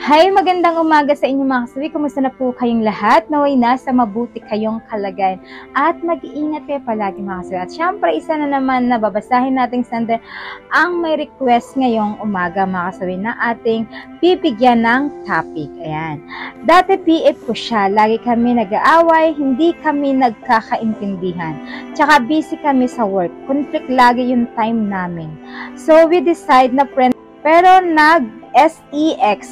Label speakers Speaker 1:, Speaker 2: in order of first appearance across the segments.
Speaker 1: Hi, magandang umaga sa inyo mga kasawi. Kumusta na po kayong lahat? Naway nasa mabuti kayong kalagayan. At mag-iingat kayo palagi mga kasawi. At syempre, isa na naman na babasahin nating sender ang may request ngayong umaga mga kasawi na ating bibigyan ng topic. Ayan. Dati PF ko siya. Lagi kami nag-aaway, hindi kami nagkakaintindihan. Tsaka busy kami sa work. Conflict lagi yung time namin. So, we decide na friend. Pero nag-SEX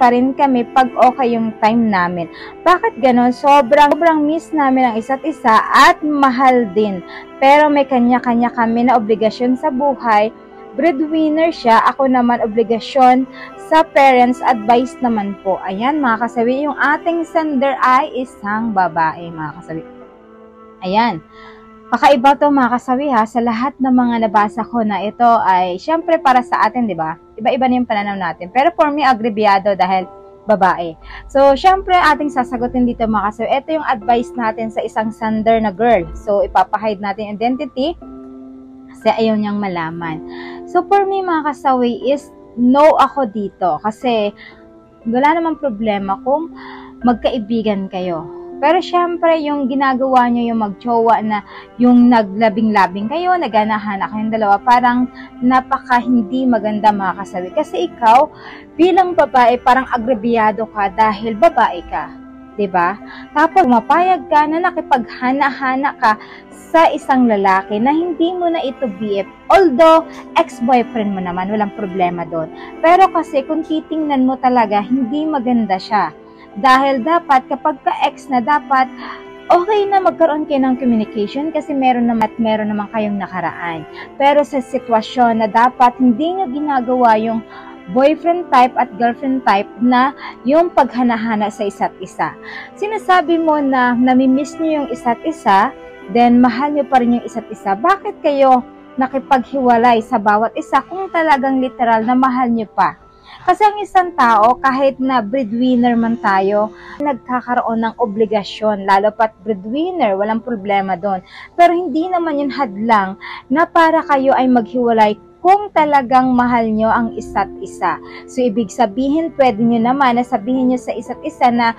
Speaker 1: pa rin kami pag okay yung time namin. Bakit ganon? Sobrang miss namin ang isa't isa at mahal din. Pero may kanya-kanya kami na obligasyon sa buhay. Breadwinner siya, ako naman obligasyon sa parents, advice naman po. Ayan mga kasawi, yung ating sender ay isang babae mga kasawi. Ayan. Kakaiba to mga kasawi ha, sa lahat ng mga nabasa ko na ito ay syempre para sa atin, di ba? Iba-iba na yung pananaw natin. Pero for me, agrebyado dahil babae. So, syempre ating sasagutin dito mga kasawi. Ito yung advice natin sa isang sender na girl. So, ipapahide natin yung identity kasi ayaw niyang malaman. So, for me mga kasawi is no ako dito kasi wala namang problema kung magkaibigan kayo. Pero syempre, yung ginagawa nyo, yung mag-jowa na yung naglabing-labing kayo, naganahan kayong dalawa, parang napaka hindi maganda mga kasawi. Kasi ikaw, bilang babae, parang agrebyado ka dahil babae ka. Diba? Tapos, mapayag ka na nakipaghana-hana ka sa isang lalaki na hindi mo na ito BF. Although, ex-boyfriend mo naman, walang problema doon. Pero kasi, kung titingnan mo talaga, hindi maganda siya. Dahil dapat kapag ka-ex na dapat okay na magkaroon kayo ng communication kasi meron naman kayong nakaraan. Pero sa sitwasyon na dapat hindi nyo ginagawa yung boyfriend type at girlfriend type na yung paghana-hana sa isa't isa. Sinasabi mo na namimiss nyo yung isa't isa, then mahal nyo pa rin yung isa't isa. Bakit kayo nakipaghiwalay sa bawat isa kung talagang literal na mahal nyo pa? Kasi ang isang tao, kahit na breadwinner man tayo, nagkakaroon ng obligasyon, lalo pat breadwinner, walang problema doon. Pero hindi naman yun hadlang na para kayo ay maghiwalay kung talagang mahal nyo ang isa't isa. So, ibig sabihin, pwede nyo naman na sabihin nyo sa isa't isa na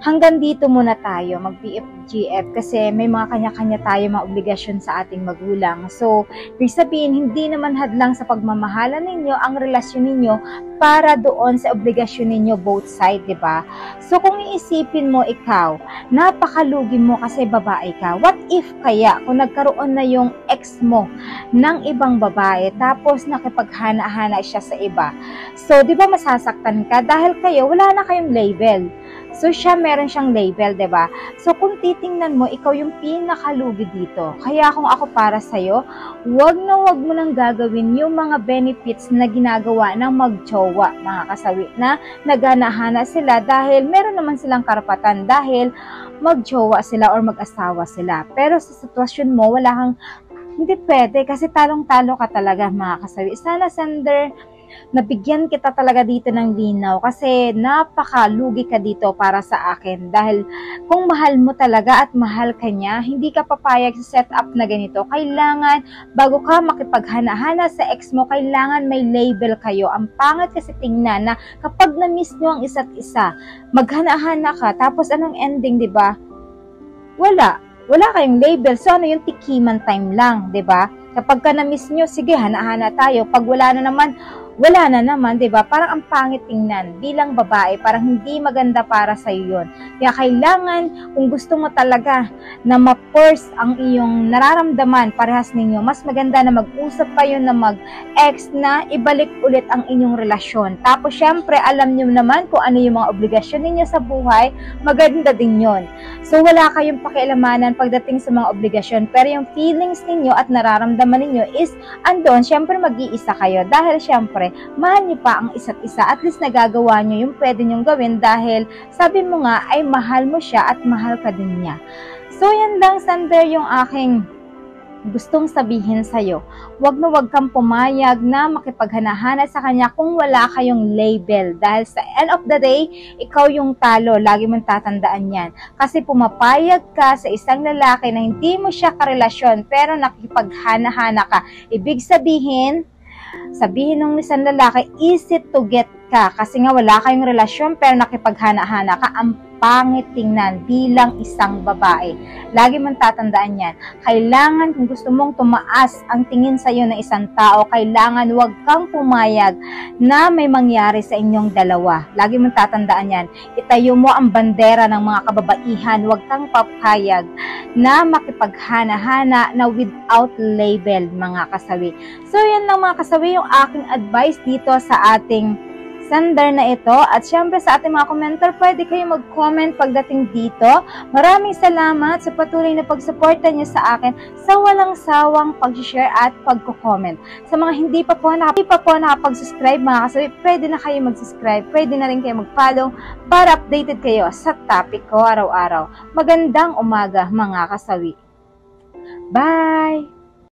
Speaker 1: hanggang dito muna tayo, mag-BF-GF, kasi may mga kanya-kanya tayo mga obligasyon sa ating magulang. So, ibig sabihin, hindi naman hadlang sa pagmamahalan ninyo ang relasyon ninyo para doon sa obligasyon ninyo both side, di ba? So, kung iisipin mo ikaw, napakalugi mo kasi babae ka. What if kaya kung nagkaroon na yung ex mo ng ibang babae, tapos nakipaghana-hana siya sa iba? So, di ba masasaktan ka? Dahil kayo, wala na kayong label. So, siya meron siyang label, diba? So, kung titingnan mo, ikaw yung pinakalugi dito. Kaya kung ako para sa'yo, wag mo nang gagawin yung mga benefits na ginagawa ng mag-jowa, mga kasawi, na nagana-hana sila dahil meron naman silang karapatan dahil mag-jowa sila or mag-asawa sila. Pero sa sitwasyon mo, wala kang, hindi pwede kasi talong-talo ka talaga, mga kasawi. Sana, sender, nabigyan kita talaga dito ng linaw kasi napakalugi ka dito para sa akin dahil kung mahal mo talaga at mahal ka niya, hindi ka papayag sa setup na ganito. Kailangan, bago ka makipaghana-hana sa ex mo, kailangan may label kayo. Ang pangit kasi tingnan na kapag na-miss nyo ang isa't isa, maghana-hana ka, tapos anong ending, di ba? Wala kayong label. So, ano yung tikiman time lang, di ba? Kapag ka na-miss nyo, sige, hana-hana tayo. Pag wala na naman, diba? Parang ang pangit tingnan. Bilang babae, parang hindi maganda para sa iyo yun. Kaya kailangan, kung gusto mo talaga na ma-force ang iyong nararamdaman parehas ninyo, mas maganda na mag-usap kayo na mag-ex na ibalik ulit ang inyong relasyon. Tapos, syempre, alam nyo naman kung ano yung mga obligasyon ninyo sa buhay, maganda din yun. So, wala kayong pakialamanan pagdating sa mga obligasyon. Pero yung feelings ninyo at nararamdaman ninyo is andon, syempre mag-iisa kayo. Dahil syempre, mahal niyo pa ang isa't isa. At least nagagawa niyo yung pwede niyong gawin dahil sabi mo nga ay mahal mo siya at mahal ka din niya. So, yan lang, sender, yung aking gustong sabihin sa'yo. Huwag kang pumayag na makipaghana-hana sa kanya kung wala kayong label. Dahil sa end of the day, ikaw yung talo. Lagi mong tatandaan yan. Kasi pumapayag ka sa isang lalaki na hindi mo siya karelasyon pero nakipaghana-hana ka. Ibig sabihin ng isang lalaki, easy to get ka kasi nga wala kayong relasyon pero nakipaghana-hana ka, ang pangit tingnan bilang isang babae. Lagi mong tatandaan yan. Kailangan kung gusto mong tumaas ang tingin sa iyo ng isang tao, kailangan huwag kang pumayag na may mangyari sa inyong dalawa. Lagi mong tatandaan yan. Itayo mo ang bandera ng mga kababaihan. Huwag kang papayag na makipaghana-hana na without label, mga kasawi. So yan lang mga kasawi yung aking advice dito sa ating sender na ito. At syempre sa ating mga commenter, pwede kayo mag-comment pagdating dito. Maraming salamat sa patuloy na pagsuporta niyo sa akin sa walang sawang pag-share at pagko-comment. Sa mga hindi pa po nakapag-subscribe mga kasawi, pwede na kayo mag-subscribe, pwede na rin kayo mag-follow para updated kayo sa topic ko araw-araw. Magandang umaga mga kasawi. Bye!